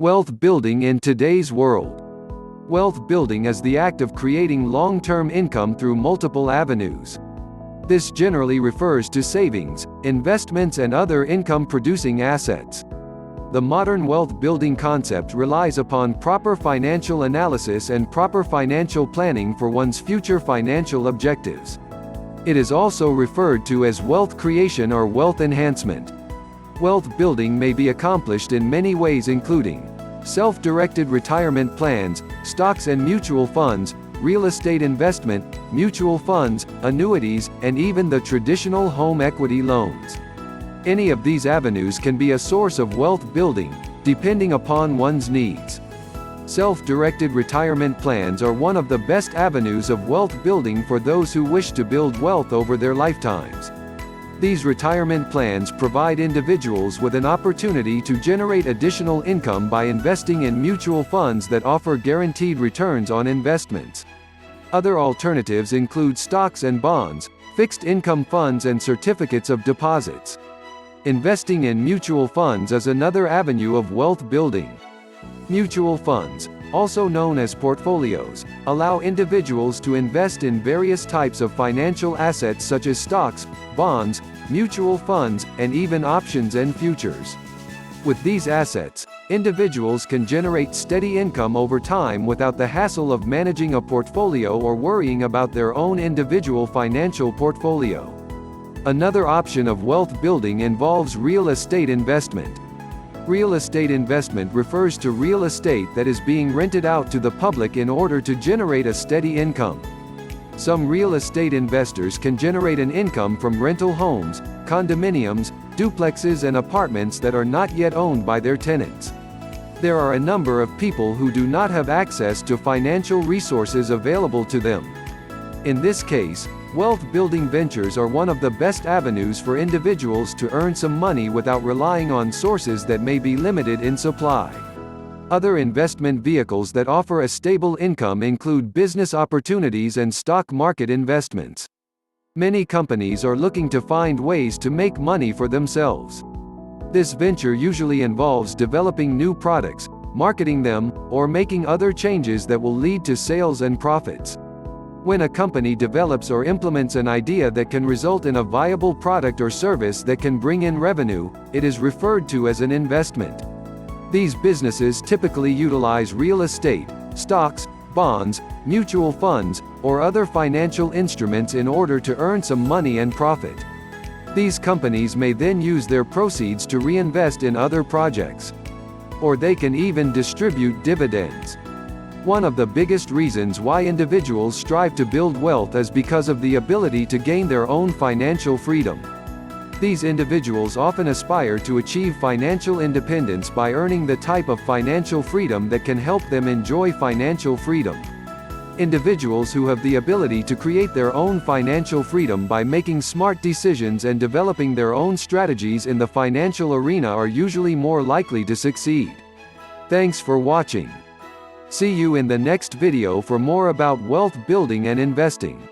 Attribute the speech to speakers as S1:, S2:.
S1: Wealth building in today's world. Wealth building is the act of creating long-term income through multiple avenues. This generally refers to savings, investments and other income-producing assets. The modern wealth-building concept relies upon proper financial analysis and proper financial planning for one's future financial objectives. It is also referred to as wealth creation or wealth enhancement. Wealth building may be accomplished in many ways, including self-directed retirement plans, stocks and mutual funds, real estate investment, mutual funds, annuities, and even the traditional home equity loans. Any of these avenues can be a source of wealth building, depending upon one's needs. Self-directed retirement plans are one of the best avenues of wealth building for those who wish to build wealth over their lifetimes. These retirement plans provide individuals with an opportunity to generate additional income by investing in mutual funds that offer guaranteed returns on investments. Other alternatives include stocks and bonds, fixed income funds and certificates of deposits. Investing in mutual funds is another avenue of wealth building. Mutual funds, also known as portfolios, allow individuals to invest in various types of financial assets such as stocks, bonds, mutual funds, and even options and futures. With these assets, individuals can generate steady income over time without the hassle of managing a portfolio or worrying about their own individual financial portfolio. Another option of wealth building involves real estate investment. Real estate investment refers to real estate that is being rented out to the public in order to generate a steady income. Some real estate investors can generate an income from rental homes, condominiums, duplexes and apartments that are not yet owned by their tenants. There are a number of people who do not have access to financial resources available to them. In this case, wealth-building ventures are one of the best avenues for individuals to earn some money without relying on sources that may be limited in supply. Other investment vehicles that offer a stable income include business opportunities and stock market investments. Many companies are looking to find ways to make money for themselves. This venture usually involves developing new products, marketing them, or making other changes that will lead to sales and profits. When a company develops or implements an idea that can result in a viable product or service that can bring in revenue, it is referred to as an investment. These businesses typically utilize real estate, stocks, bonds, mutual funds, or other financial instruments in order to earn some money and profit. These companies may then use their proceeds to reinvest in other projects. Or they can even distribute dividends. One of the biggest reasons why individuals strive to build wealth is because of the ability to gain their own financial freedom. These individuals often aspire to achieve financial independence by earning the type of financial freedom that can help them enjoy financial freedom. Individuals who have the ability to create their own financial freedom by making smart decisions and developing their own strategies in the financial arena are usually more likely to succeed. Thanks for watching. See you in the next video for more about wealth building and investing.